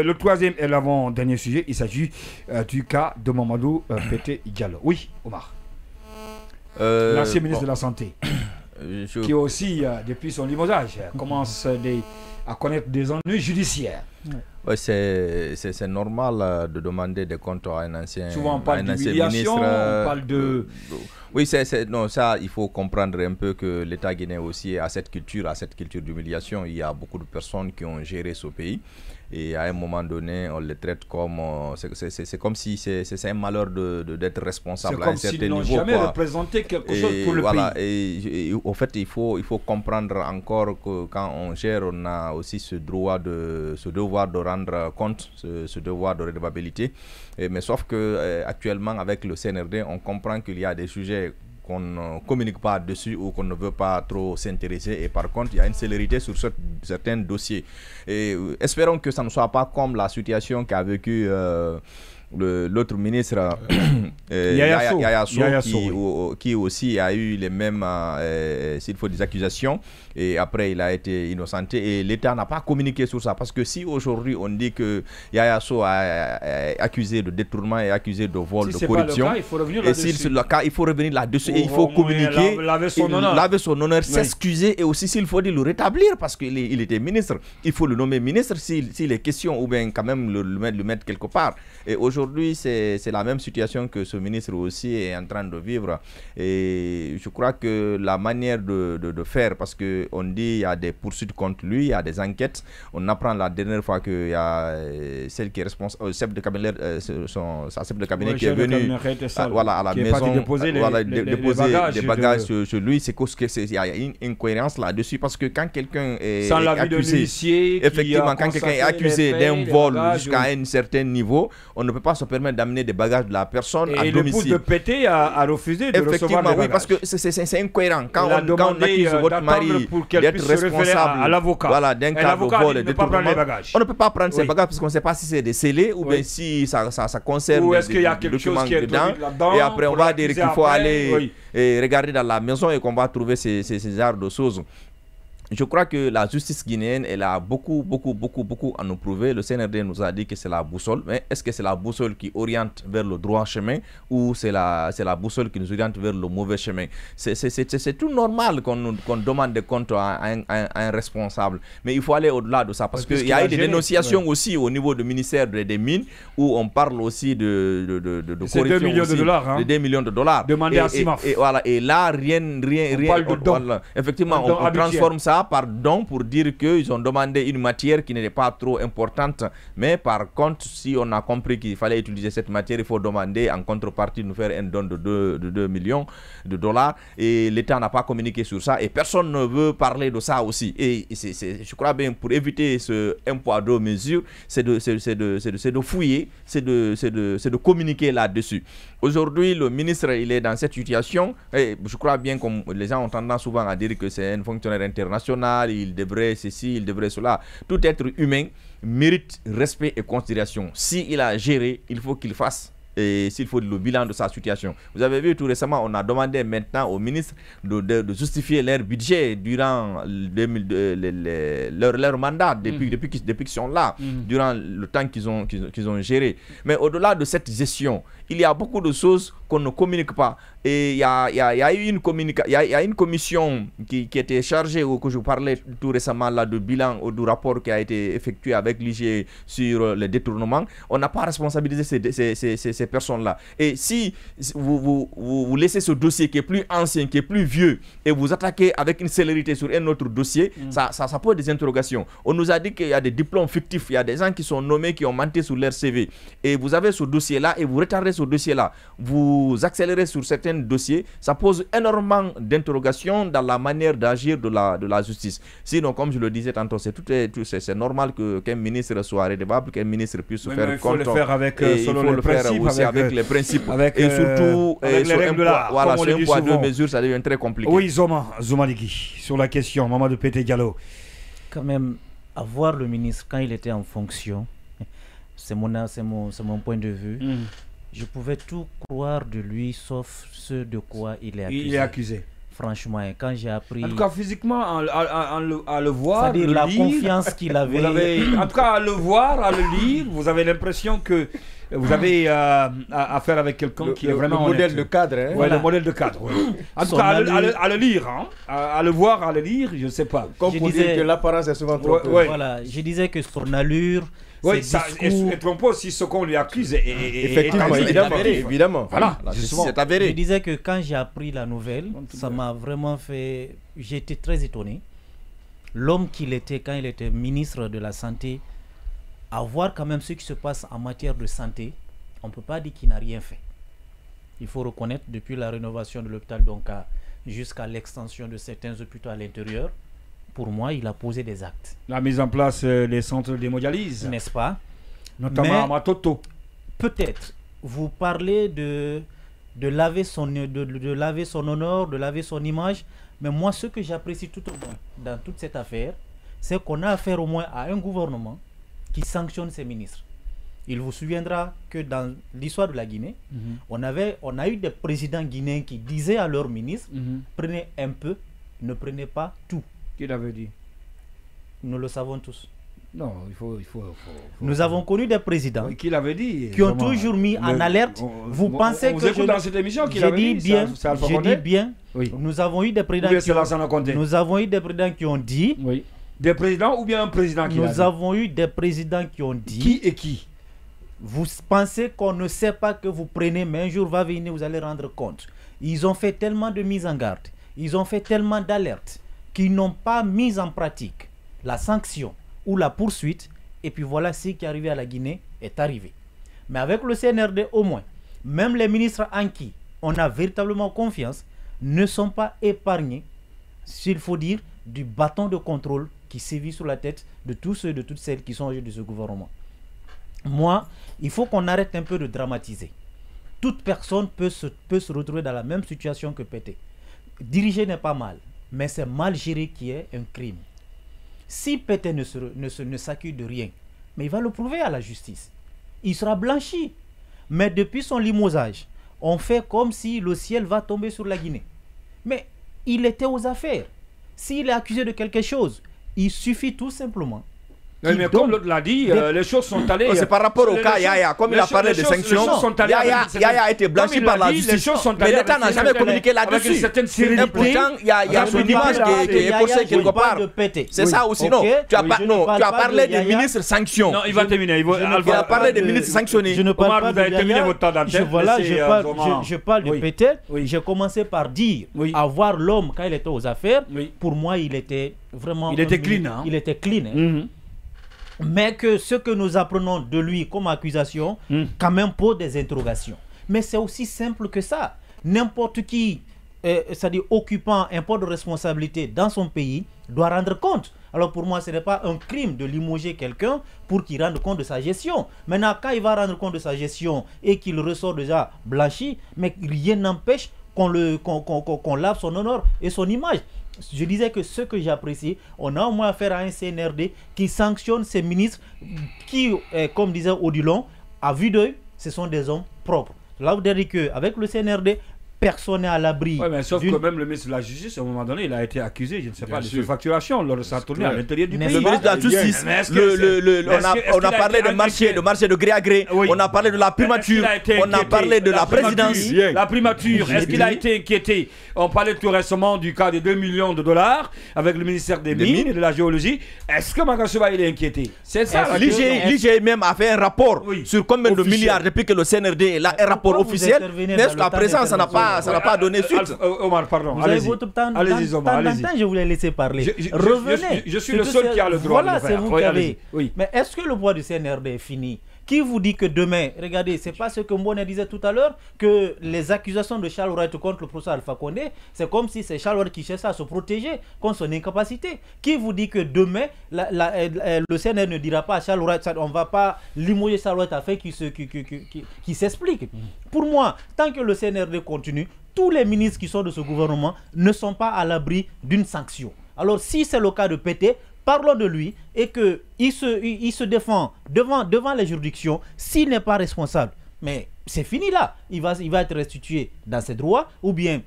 le troisième et l'avant-dernier sujet, il s'agit du cas de Mamadou Pété Diallo. Oui, Omar. L'ancien ministre de la Santé, qui aussi, depuis son limogeage, commence à connaître des ennuis judiciaires. Ouais, c'est normal de demander des comptes à un ancien, souvent on parle d'humiliation, on parle de... Oui, non, ça, il faut comprendre un peu que l'État guinéen aussi a cette culture d'humiliation. Il y a beaucoup de personnes qui ont géré ce pays. Et à un moment donné, on les traite comme... c'est comme si c'est un malheur d'être responsable à un certain niveau. C'est comme s'ils n'ont jamais représenté quelque chose pour le pays. Et au fait, il faut comprendre encore que quand on gère, on a aussi ce devoir de rendre compte, ce devoir de redevabilité. Mais sauf que actuellement, avec le CNRD, on comprend qu'il y a des sujets qu'on ne communique pas dessus ou qu'on ne veut pas trop s'intéresser, et par contre il y a une célérité sur certains dossiers, et espérons que ça ne soit pas comme la situation qu'a vécu l'autre ministre Yaya Sow, qui aussi a eu les mêmes s'il faut des accusations, et après il a été innocenté, et l'État n'a pas communiqué sur ça, parce que si aujourd'hui on dit que Yaya Sow est accusé de détournement et accusé de vol, de corruption, et si c'est le cas, il faut revenir là-dessus, et il faut communiquer, laver son honneur, s'excuser, et aussi s'il faut le rétablir, parce qu'il était ministre, il faut le nommer ministre s'il est question, ou bien quand même le mettre quelque part. Et aujourd'hui, c'est la même situation que ce ministre aussi est en train de vivre. Et je crois que la manière de faire, parce qu'on dit qu'il y a des poursuites contre lui, il y a des enquêtes. On apprend la dernière fois qu'il y a celle qui est responsable, chef de cabinet, sa chef de cabinet qui est venu à la maison, déposer des bagages chez lui. Il y a une incohérence là-dessus, parce que quand quelqu'un est accusé, effectivement, quand quelqu'un est accusé d'un vol jusqu'à un certain niveau, on ne peut pas se permettre d'amener des bagages de la personne à domicile. Et l'épouse de Pété a refusé de recevoir des bagages. Oui, parce que c'est incohérent. Quand on accuse votre mari d'être responsable d'un cas de vol et de détournement, on ne peut pas prendre ses bagages, parce qu'on ne sait pas si c'est des scellés ou bien si ça concerne des documents dedans. Et après, on va dire qu'il faut aller regarder dans la maison et qu'on va trouver ces genres de choses. Je crois que la justice guinéenne, elle a beaucoup à nous prouver. Le CNRD nous a dit que c'est la boussole, mais est-ce que c'est la boussole qui oriente vers le droit chemin, ou c'est la boussole qui nous oriente vers le mauvais chemin? C'est tout normal qu'on demande des comptes à un responsable, mais il faut aller au-delà de ça, parce qu'il y a eu des dénonciations aussi au niveau du ministère des Mines, où on parle aussi de corruption, 2 millions de dollars, hein, de 2 millions de dollars. Demandé à CIMAF. Et là, rien. Effectivement, on transforme ça par don, pour dire qu'ils ont demandé une matière qui n'était pas trop importante, mais par contre, si on a compris qu'il fallait utiliser cette matière, il faut demander en contrepartie de nous faire un don de 2 millions de dollars, et l'État n'a pas communiqué sur ça, et personne ne veut parler de ça aussi. Et je crois bien, pour éviter ce un poids deux mesures, c'est de fouiller, c'est de communiquer là-dessus. Aujourd'hui, le ministre, il est dans cette situation, et je crois bien, comme les gens ont tendance souvent à dire que c'est un fonctionnaire international, il devrait ceci, il devrait cela. Tout être humain mérite respect et considération. S'il a géré, il faut qu'il fasse, et s'il faut le bilan de sa situation. Vous avez vu tout récemment, on a demandé maintenant aux ministres de justifier leur budget durant leur mandat, depuis qu'ils sont là, durant le temps qu'ils ont géré. Mais au-delà de cette gestion, il y a beaucoup de choses qu'on ne communique pas. Et il y a eu une commission qui était chargée, que je parlais tout récemment là, de bilan ou du rapport qui a été effectué avec l'IG sur les détournements. On n'a pas responsabilisé ces personnes-là. Et si vous laissez ce dossier qui est plus ancien, qui est plus vieux, et vous attaquez avec une célérité sur un autre dossier, ça pose des interrogations. On nous a dit qu'il y a des diplômes fictifs, il y a des gens qui sont nommés, qui ont menti sur leur CV. Et vous avez ce dossier-là, et vous retardez ce dossier-là. Vous accélérez sur certains dossiers, ça pose énormément d'interrogations dans la manière d'agir de la justice. Sinon, comme je le disais tantôt, c'est normal qu'un ministre soit redevable, qu'un ministre puisse faire compte. Il faut le faire avec les principes. Et surtout, avec les règles de l'art. Voilà, sur un poids deux mesures, ça devient très compliqué. Oui, Zouma Ligui, sur la question, Mamadou Pété Diallo. Quand même, avoir le ministre, quand il était en fonction, c'est mon point de vue, je pouvais tout croire de lui, sauf ce de quoi il est accusé. Franchement, quand j'ai appris... En tout cas, physiquement, à le voir, c'est-à-dire la confiance qu'il avait... En tout cas, à le voir, à le lire, vous avez l'impression que vous avez affaire avec quelqu'un qui est vraiment... Le modèle de cadre. Hein? Ouais, voilà. Le modèle de cadre. Ouais. En tout cas, à le lire, hein? À le voir, à le lire, je ne sais pas. Comme je pour dire que l'apparence est souvent trompeuse. Voilà, je disais que son allure... Oui, ça est trompé aussi ce qu'on lui accuse. Effectivement, évidemment. Voilà, c'est avéré. Je disais que quand j'ai appris la nouvelle, ça m'a vraiment fait... J'ai été très étonné. L'homme qu'il était quand il était ministre de la Santé, à voir quand même ce qui se passe en matière de santé, on ne peut pas dire qu'il n'a rien fait. Il faut reconnaître, depuis la rénovation de l'hôpital d'Onka jusqu'à l'extension de certains hôpitaux à l'intérieur, pour moi, il a posé des actes. La mise en place des centres d'hémodialyse. N'est-ce pas? Notamment à Matoto. Peut-être. Vous parlez de laver son honneur, de laver son image. Mais moi, ce que j'apprécie tout au moins dans toute cette affaire, c'est qu'on a affaire au moins à un gouvernement qui sanctionne ses ministres. Il vous souviendra que dans l'histoire de la Guinée, on a eu des présidents guinéens qui disaient à leurs ministres, prenez un peu, ne prenez pas tout. Qui l'avait dit? Nous le savons tous. Non, il faut Nous avons connu des présidents qui l'avaient dit, qui ont toujours mis en alerte. Vous pensez que je dans cette émission qu'il avait dit bien, je dis bien. Oui. Nous avons eu des présidents qui ont dit. Oui. Des présidents ou bien un président qui Nous avons eu des présidents qui ont dit. Qui et qui? Vous pensez qu'on ne sait pas que vous prenez, mais un jour va venir, vous allez rendre compte. Ils ont fait tellement de mises en garde, ils ont fait tellement d'alertes qu'ils n'ont pas mis en pratique la sanction ou la poursuite. Et puis voilà, ce qui est arrivé à la Guinée est arrivé. Mais avec le CNRD au moins, même les ministres en qui on a véritablement confiance ne sont pas épargnés, s'il faut dire, du bâton de contrôle qui sévit sur la tête de tous ceux et de toutes celles qui sont au jeu de ce gouvernement. Moi, il faut qu'on arrête un peu de dramatiser. Toute personne peut se retrouver dans la même situation que Pété. Diriger n'est pas mal, mais c'est mal géré qui est un crime. Si Pété ne s'accuse de rien, mais il va le prouver à la justice. Il sera blanchi. Mais depuis son limogeage, on fait comme si le ciel va tomber sur la Guinée. Mais il était aux affaires. S'il est accusé de quelque chose, il suffit tout simplement. Mais comme l'autre l'a dit, les choses sont allées... C'est par rapport au cas Yaya, comme il a parlé de sanctions, Yaya a été blanchi par la justice, mais l'État n'a jamais communiqué là-dessus. Et pourtant, il y a son image qui est posée quelque part. C'est ça aussi, non? Tu as parlé des ministres sanctions. Non, il va terminer. Il a parlé des ministres sanctionnés. Je ne parle pas de Yaya. Je parle de Pété. J'ai commencé par dire, avoir l'homme quand il était aux affaires, pour moi, il était vraiment... Il était clean. Il était clean. Mais que ce que nous apprenons de lui comme accusation, quand même pose des interrogations. Mais c'est aussi simple que ça. N'importe qui, c'est-à-dire occupant un poste de responsabilité dans son pays, doit rendre compte. Alors pour moi, ce n'est pas un crime de limoger quelqu'un pour qu'il rende compte de sa gestion. Maintenant, quand il va rendre compte de sa gestion et qu'il ressort déjà blanchi, mais rien n'empêche qu'on lave son honneur et son image. Je disais que ce que j'apprécie, on a au moins affaire à un CNRD qui sanctionne ses ministres qui, comme disait Odilon, à vue d'œil, ce sont des hommes propres. Là, vous dites qu'avec le CNRD, personne n'est à l'abri. Oui, mais sauf que même le ministre de la Justice, à un moment donné, il a été accusé, je ne sais pas, de surfacturation lors de sa tournée à l'intérieur du pays. Le ministre de la Justice, on a parlé de marché de gré à gré, on a parlé de la primature, on a parlé de la présidence. La primature, est-ce qu'il a été inquiété? On parlait tout récemment du cas de 2 millions de dollars avec le ministère des Mines et de la Géologie. Est-ce que Makassoba il est inquiété? C'est ça. L'IGE même a fait un rapport sur combien de milliards depuis que le CNRD est là, un rapport officiel. Mais jusqu'à présent, ça n'a pas donné suite. Omar, pardon. Allez-y, Omar. Je voulais laisser parler. Revenez. Je suis le seul qui a le droit de le faire. Voilà, c'est vous qui avez. Mais est-ce que le pouvoir du CNRD est fini? Qui vous dit que demain, regardez, c'est pas ce que Mbone disait tout à l'heure, que les accusations de Charles Wright contre le professeur Alpha Condé, c'est comme si c'est Charles Wright qui cherche à se protéger contre son incapacité. Qui vous dit que demain, le CNRD ne dira pas à Charles Wright, on ne va pas limoger Charles Wright afin qu'il s'explique. Pour moi, tant que le CNRD continue, tous les ministres qui sont de ce gouvernement ne sont pas à l'abri d'une sanction. Alors si c'est le cas de Pété, parlons de lui et qu'il se défend devant les juridictions. S'il n'est pas responsable, Mais c'est fini là. Il va être restitué dans ses droits. Ou bien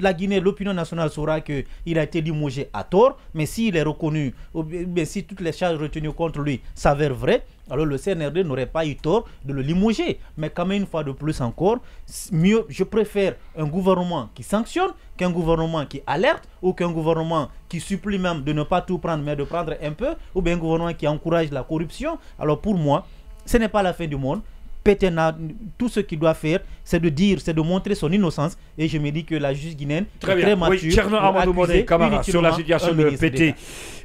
la Guinée, l'opinion nationale saura qu'il a été limogé à tort. Mais s'il est reconnu, ou bien si toutes les charges retenues contre lui s'avèrent vraies, alors le CNRD n'aurait pas eu tort de le limoger. Mais quand même, une fois de plus encore, je préfère un gouvernement qui sanctionne qu'un gouvernement qui alerte, ou qu'un gouvernement qui supplie même de ne pas tout prendre, mais de prendre un peu, ou bien un gouvernement qui encourage la corruption. Alors pour moi, ce n'est pas la fin du monde. Pétain, tout ce qu'il doit faire, c'est de montrer son innocence. Et je me dis que la justice guinéenne est très mature. Oui, Tcherno Amadou Moné Camara, sur la situation de Pétain.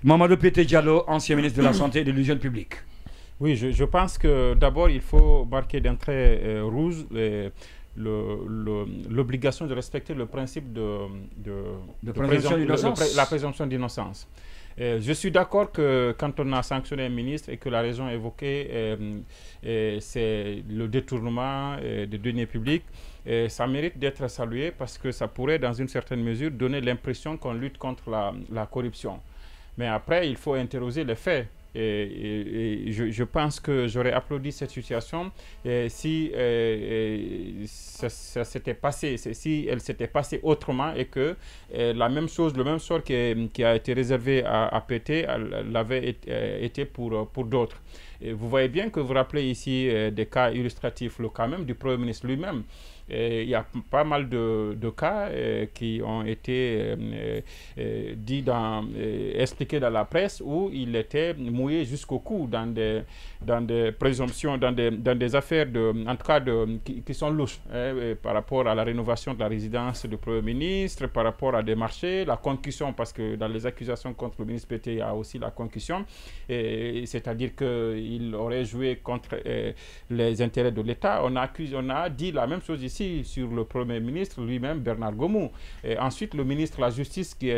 Mamadou Pétain Diallo, ancien ministre de la Santé et de l'Hygiène publique. Oui, je pense que d'abord, il faut marquer d'un trait rouge l'obligation de respecter le principe la présomption d'innocence. Je suis d'accord que quand on a sanctionné un ministre et que la raison évoquée, c'est le détournement des deniers publics, ça mérite d'être salué parce que ça pourrait, dans une certaine mesure, donner l'impression qu'on lutte contre la corruption. Mais après, il faut interroger les faits. Et je pense que j'aurais applaudi cette situation si ça s'était passé, si elle s'était passée autrement et que la même chose, le même sort qui a été réservé à Pétain l'avait été pour d'autres. Et vous voyez bien que vous rappelez ici des cas illustratifs, le cas même du Premier ministre lui-même. Il y a pas mal de cas qui ont été expliqués dans la presse où il était mouillé jusqu'au cou dans des présomptions, dans des affaires en tout cas qui sont louches par rapport à la rénovation de la résidence du Premier ministre, par rapport à des marchés, la concussion, parce que dans les accusations contre le ministre Pétain, il y a aussi la concussion, c'est-à-dire qu'il aurait joué contre les intérêts de l'État. On a dit la même chose ici sur le Premier ministre lui-même, Bernard Gomou. Et ensuite, le ministre de la Justice qui a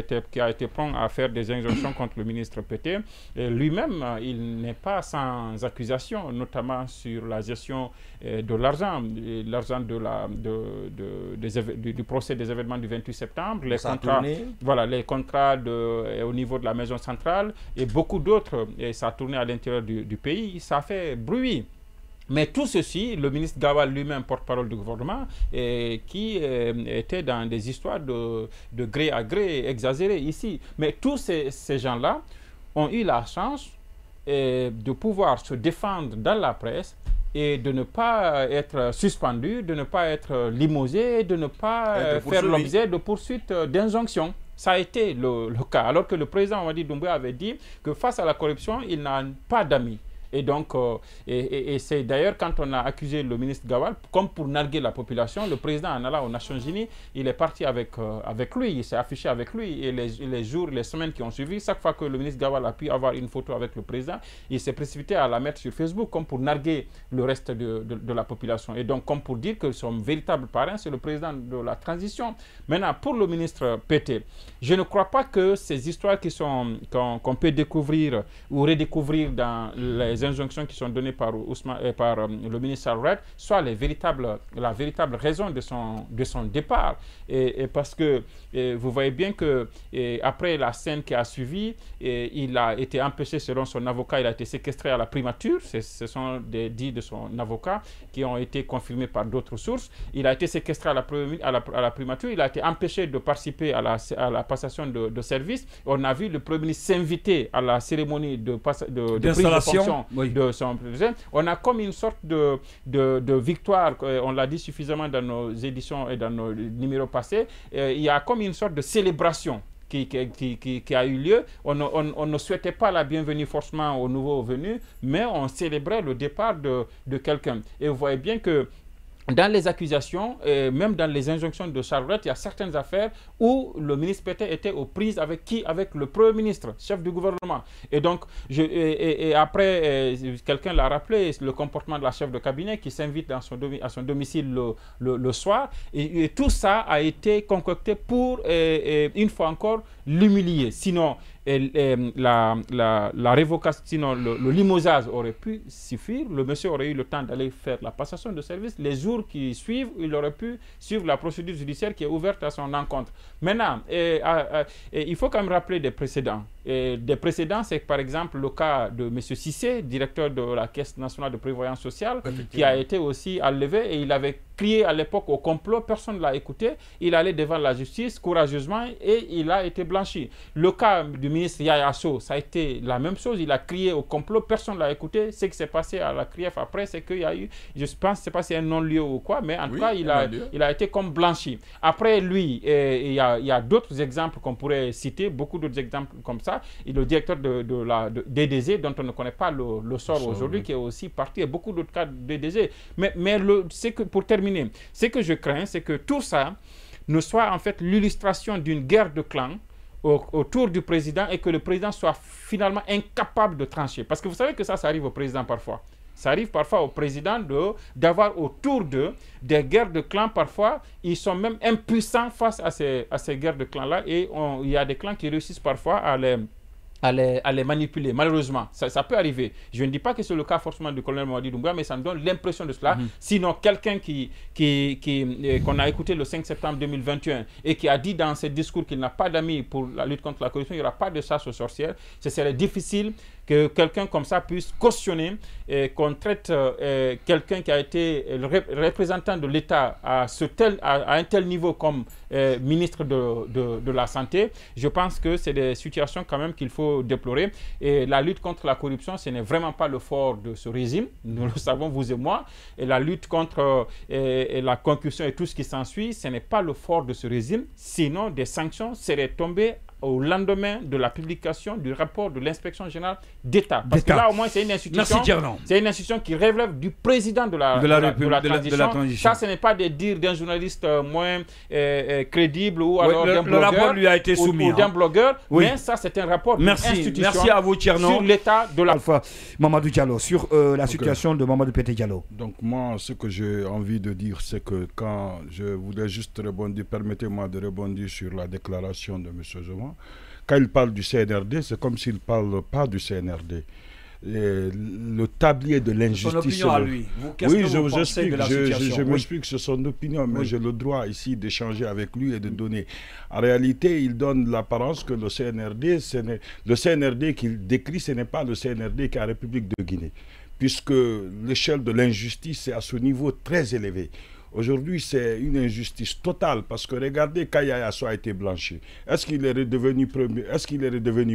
été prompt à faire des injonctions contre le ministre Pétain, lui-même, il n'est pas sans accusation, notamment sur la gestion de l'argent du procès des événements du 28 septembre, les contrats au niveau de la maison centrale et beaucoup d'autres, et ça a tourné à l'intérieur du pays, ça fait bruit. Mais tout ceci, le ministre Gawal lui-même, porte-parole du gouvernement, qui était dans des histoires de gré à gré exagérées ici. Mais tous ces gens-là ont eu la chance de pouvoir se défendre dans la presse et de ne pas être suspendus, de ne pas être limogés, de ne pas faire l'objet de poursuites d'injonctions. Ça a été le cas. Alors que le président Mamadi Doumbouya avait dit que face à la corruption, il n'a pas d'amis. Et donc, c'est d'ailleurs quand on a accusé le ministre Gawal, comme pour narguer la population, le président en allant aux Nations Unies, il est parti avec lui, il s'est affiché avec lui. Et les jours, les semaines qui ont suivi, chaque fois que le ministre Gawal a pu avoir une photo avec le président, il s'est précipité à la mettre sur Facebook, comme pour narguer le reste de la population. Et donc, comme pour dire que son véritable parrain, c'est le président de la transition. Maintenant, pour le ministre Pétain, je ne crois pas que ces histoires qu'on peut découvrir ou redécouvrir dans les injonctions qui sont données par le ministre Sarwet soient la véritable raison de son départ. Et parce que vous voyez bien que après la scène qui a suivi, il a été empêché, selon son avocat, il a été séquestré à la primature. Ce sont des dits de son avocat qui ont été confirmés par d'autres sources. Il a été séquestré à la primature, il a été empêché de participer à la passation de service. On a vu le Premier ministre s'inviter à la cérémonie de prise de fonction de son président. On a comme une sorte de victoire, on l'a dit suffisamment dans nos éditions et dans nos numéros passés, il y a comme une sorte de célébration qui a eu lieu. On ne souhaitait pas la bienvenue forcément aux nouveaux venus, mais on célébrait le départ de quelqu'un. Et vous voyez bien que dans les accusations, même dans les injonctions de Charlotte, il y a certaines affaires où le ministre Pétain était aux prises avec qui? Avec le Premier ministre, chef du gouvernement. Et donc, après, quelqu'un l'a rappelé, le comportement de la chef de cabinet qui s'invite à son domicile le soir. Et tout ça a été concocté pour, une fois encore, l'humilier. Sinon, la révocation, sinon le limogeage aurait pu suffire. Le monsieur aurait eu le temps d'aller faire la passation de service. Les jours qui suivent, il aurait pu suivre la procédure judiciaire qui est ouverte à son encontre. Maintenant, il faut quand même rappeler des précédents. Des précédents, c'est par exemple le cas de M. Cissé, directeur de la Caisse nationale de prévoyance sociale, qui a été aussi enlevé et il avait crié à l'époque au complot, personne ne l'a écouté. Il allait devant la justice courageusement et il a été blanchi. Le cas du ministre Yaya Sow, ça a été la même chose. Il a crié au complot, personne ne l'a écouté. Ce qui s'est passé à la CRIEF après, c'est qu'il y a eu, je pense, je ne sais pas si c'est un non-lieu ou quoi, mais en tout cas, il a été comme blanchi. Après lui, il y a d'autres exemples qu'on pourrait citer, beaucoup d'autres exemples comme ça. Et le directeur de la DDG, dont on ne connaît pas le sort aujourd'hui, qui est aussi parti, et beaucoup d'autres cas de DDG. Mais pour terminer, ce que je crains, c'est que tout ça ne soit en fait l'illustration d'une guerre de clans autour du président et que le président soit finalement incapable de trancher. Parce que vous savez que ça arrive au président parfois. Ça arrive parfois au président d'avoir autour d'eux des guerres de clans. Parfois, ils sont même impuissants face à ces guerres de clans-là. Et il y a des clans qui réussissent parfois à les manipuler, malheureusement. Ça peut arriver. Je ne dis pas que c'est le cas forcément du colonel Mamadi Doumbouya, mais ça me donne l'impression de cela. Sinon, quelqu'un qu'on a écouté le 5 septembre 2021 et qui a dit dans ses discours qu'il n'a pas d'amis pour la lutte contre la corruption, il n'y aura pas de chasse aux sorcières, ce serait difficile que quelqu'un comme ça puisse cautionner et qu'on traite quelqu'un qui a été le représentant de l'État à un tel niveau comme ministre de la Santé. Je pense que c'est des situations quand même qu'il faut déplorer. Et la lutte contre la corruption, ce n'est vraiment pas le fort de ce régime. Nous le savons, vous et moi. Et la lutte contre la concussion et tout ce qui s'ensuit, ce n'est pas le fort de ce régime. Sinon, des sanctions seraient tombées au lendemain de la publication du rapport de l'inspection générale d'État. Parce que là, au moins, c'est une institution qui relève du président de la transition. Ça, ce n'est pas des dires d'un journaliste moins crédible ou alors d'un blogueur. Le rapport lui a été soumis. Ou d'un blogueur. Oui. Mais ça, c'est un rapport d'une institution. Merci à vous, Tcherno. Sur l'état de la... Alpha Mamadou Diallo, sur la situation de Mamadou Pété Diallo. Donc moi, ce que j'ai envie de dire, c'est que quand je voulais juste rebondir, permettez-moi de rebondir sur la déclaration de M. Zouma. Quand il parle du CNRD, c'est comme s'il ne parle pas du CNRD. Le tablier de l'injustice... Son opinion à lui. Oui, je vous explique. Je m'explique, c'est son opinion, mais j'ai le droit ici d'échanger avec lui et de donner. En réalité, il donne l'apparence que le CNRD qu'il décrit, ce n'est pas le CNRD qui est en République de Guinée, puisque l'échelle de l'injustice est à ce niveau très élevé. Aujourd'hui, c'est une injustice totale parce que regardez, Yaya Sow a été blanchi. Est-ce qu'il est redevenu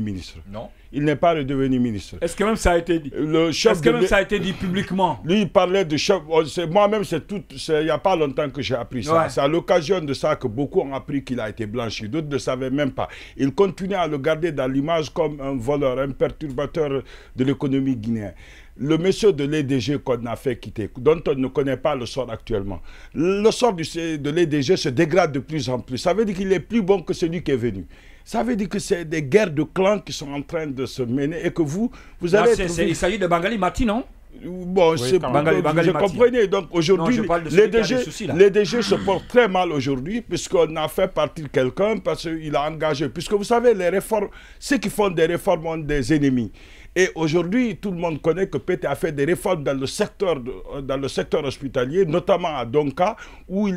ministre? Non. Il n'est pas redevenu ministre. Est-ce que même ça a été dit? Ça a été dit publiquement? Lui, il parlait de chef. Moi-même, il n'y a pas longtemps que j'ai appris ça. Ouais. C'est à l'occasion de ça que beaucoup ont appris qu'il a été blanchi. D'autres ne savaient même pas. Il continue à le garder dans l'image comme un voleur, un perturbateur de l'économie guinéenne. Le monsieur de l'EDG qu'on a fait quitter, dont on ne connaît pas le sort actuellement, le sort de l'EDG se dégrade de plus en plus. Ça veut dire qu'il est plus bon que celui qui est venu. Ça veut dire que c'est des guerres de clans qui sont en train de se mener et que vous allez... Il s'agit de Bangali Mati, non? Bon, oui, je comprenais. Donc aujourd'hui, les DG se portent très mal aujourd'hui puisqu'on a fait partir quelqu'un parce qu'il a engagé. Puisque vous savez, les réformes, ceux qui font des réformes ont des ennemis. Et aujourd'hui, tout le monde connaît que Pété a fait des réformes dans le secteur hospitalier, notamment à Donka, où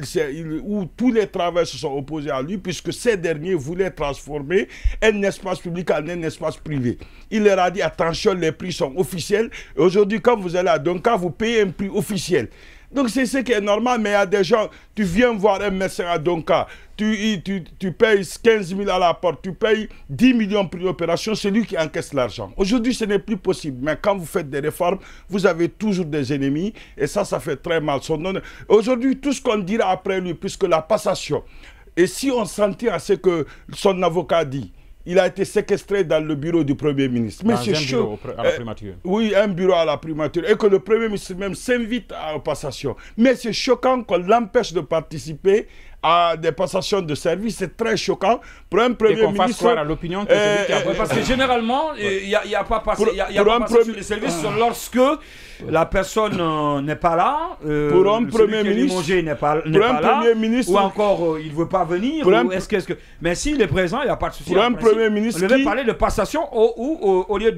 tous les travailleurs se sont opposés à lui, puisque ces derniers voulaient transformer un espace public en un espace privé. Il leur a dit, attention, les prix sont officiels. Aujourd'hui, quand vous allez à Donka, vous payez un prix officiel. Donc c'est ce qui est normal, mais il y a des gens, tu viens voir un médecin à Donka, tu payes 15 000 à la porte, tu payes 10 millions pour l'opération, c'est lui qui encaisse l'argent. Aujourd'hui, ce n'est plus possible, mais quand vous faites des réformes, vous avez toujours des ennemis, et ça fait très mal. Aujourd'hui, tout ce qu'on dira après lui, puisque la passation, et si on s'en tient à ce que son avocat dit, il a été séquestré dans le bureau du Premier ministre. Mais c'est chaud. À la primature. Oui, un bureau à la primature. Et que le Premier ministre même s'invite à la passation. Mais c'est choquant qu'on l'empêche de participer à des passations de service. C'est très choquant pour un Premier ministre. Fasse croire à l'opinion que celui qui a... Parce que généralement, il n'y a pas passé sur les services lorsque la personne n'est pas là, pour un Premier ministre n'est pas là, ou encore il ne veut pas venir. Mais s'il est présent, il n'y a pas de souci. Pour un Premier ministre, on devait parler de passation au lieu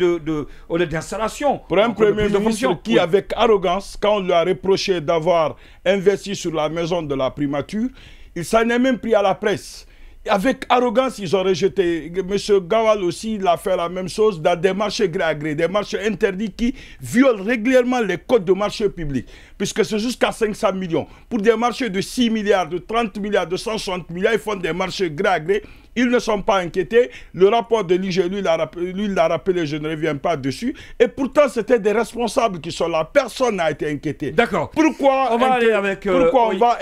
d'installation. Pour un Premier ministre qui, avec arrogance, quand on lui a reproché d'avoir investi sur la maison de la primature, il s'en est même pris à la presse. Avec arrogance, ils ont rejeté. M. Gawal aussi, il a fait la même chose dans des marchés gré à gré, des marchés interdits qui violent régulièrement les codes de marché public, puisque c'est jusqu'à 500 millions. Pour des marchés de 6 milliards, de 30 milliards, de 160 milliards, ils font des marchés gré à gré. Ils ne sont pas inquiétés. Le rapport de l'IG, lui, il l'a rappelé, je ne reviens pas dessus. Et pourtant, c'était des responsables qui sont là. Personne n'a été inquiété. D'accord. Pourquoi on va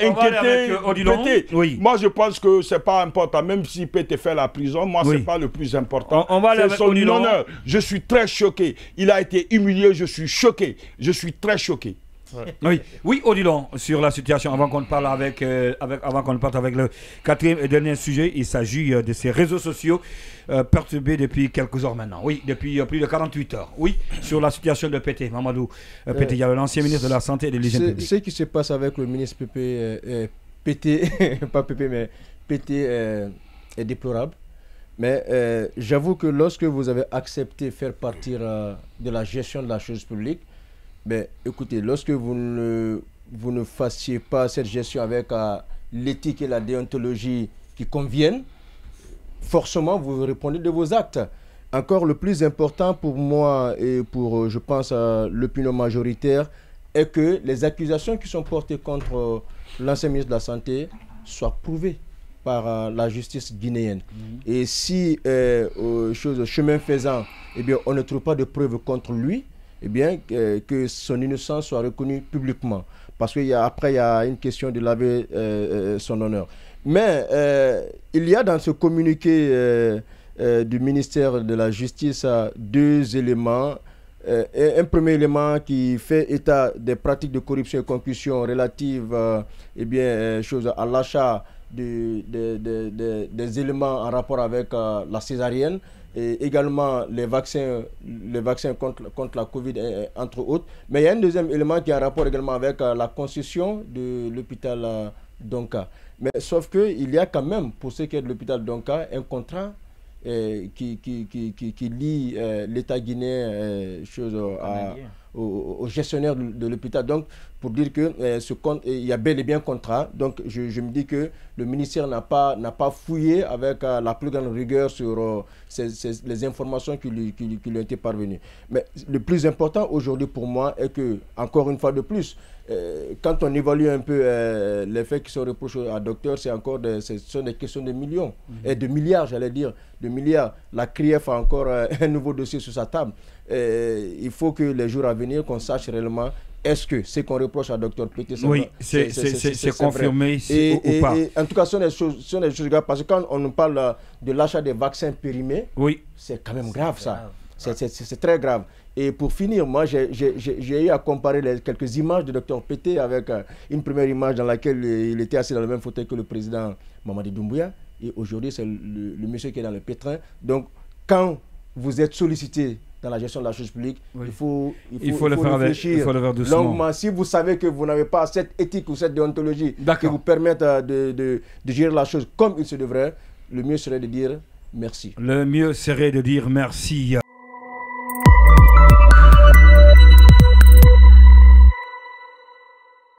inquiéter Pété? Oui. Moi, je pense que ce n'est pas important. Même si Pété fait la prison, moi, ce n'est pas le plus important. C'est son honneur. Je suis très choqué. Il a été humilié. Je suis choqué. Je suis très choqué. Oui, Odilon, sur la situation, avant qu'on parte avec le quatrième et dernier sujet, il s'agit de ces réseaux sociaux perturbés depuis quelques heures maintenant. Oui, depuis plus de 48 heures. Oui, sur la situation de Pété, Mamadou Pété Diallo, l'ancien ministre de la Santé et de l'Hygiène publique. Ce qui se passe avec le ministre Pété, pas Pété, mais Pété est déplorable. Mais j'avoue que lorsque vous avez accepté faire partir de la gestion de la chose publique, ben, écoutez, lorsque vous ne fassiez pas cette gestion avec l'éthique et la déontologie qui conviennent, forcément, vous répondez de vos actes. Encore, le plus important pour moi et pour, je pense, l'opinion majoritaire, est que les accusations qui sont portées contre l'ancien ministre de la Santé soient prouvées par la justice guinéenne. Et si, chemin faisant, eh bien, on ne trouve pas de preuves contre lui, eh bien, que son innocence soit reconnue publiquement. Parce qu'après, il y a une question de laver son honneur. Mais il y a dans ce communiqué du ministère de la Justice deux éléments. Un premier élément qui fait état des pratiques de corruption et concussion relatives à l'achat des éléments en rapport avec la césarienne, et également les vaccins contre la Covid, entre autres. Mais il y a un deuxième élément qui a un rapport également avec la concession de l'hôpital Donka. Mais sauf qu'il y a quand même, pour ce qui est de l'hôpital Donka, un contrat qui lie l'État guinéen au gestionnaire de l'hôpital. Donc, pour dire que il y a bel et bien contrat. Donc, je me dis que le ministère n'a pas fouillé avec la plus grande rigueur sur les informations qui lui ont été parvenues. Mais le plus important aujourd'hui pour moi est que, encore une fois de plus, quand on évalue un peu les faits qui sont reprochés à docteur, ce sont des questions de millions, et de milliards, j'allais dire, de milliards. La CRIEF a encore un nouveau dossier sur sa table. Il faut que les jours à venir, qu'on sache réellement est-ce que ce qu'on reproche à Dr Pété, c'est confirmé ou pas. En tout cas, ce sont des choses graves, parce que quand on nous parle de l'achat des vaccins périmés, c'est quand même grave ça. C'est très grave. Et pour finir, moi, j'ai eu à comparer quelques images de Dr Pété avec une première image dans laquelle il était assis dans le même fauteuil que le président Mamadi Doumbouya. Et aujourd'hui, c'est le monsieur qui est dans le pétrin. Donc, quand vous êtes sollicité dans la gestion de la chose publique, il faut le faire longuement. Si vous savez que vous n'avez pas cette éthique ou cette déontologie qui vous permettent de gérer la chose comme il se devrait, le mieux serait de dire merci. Le mieux serait de dire merci.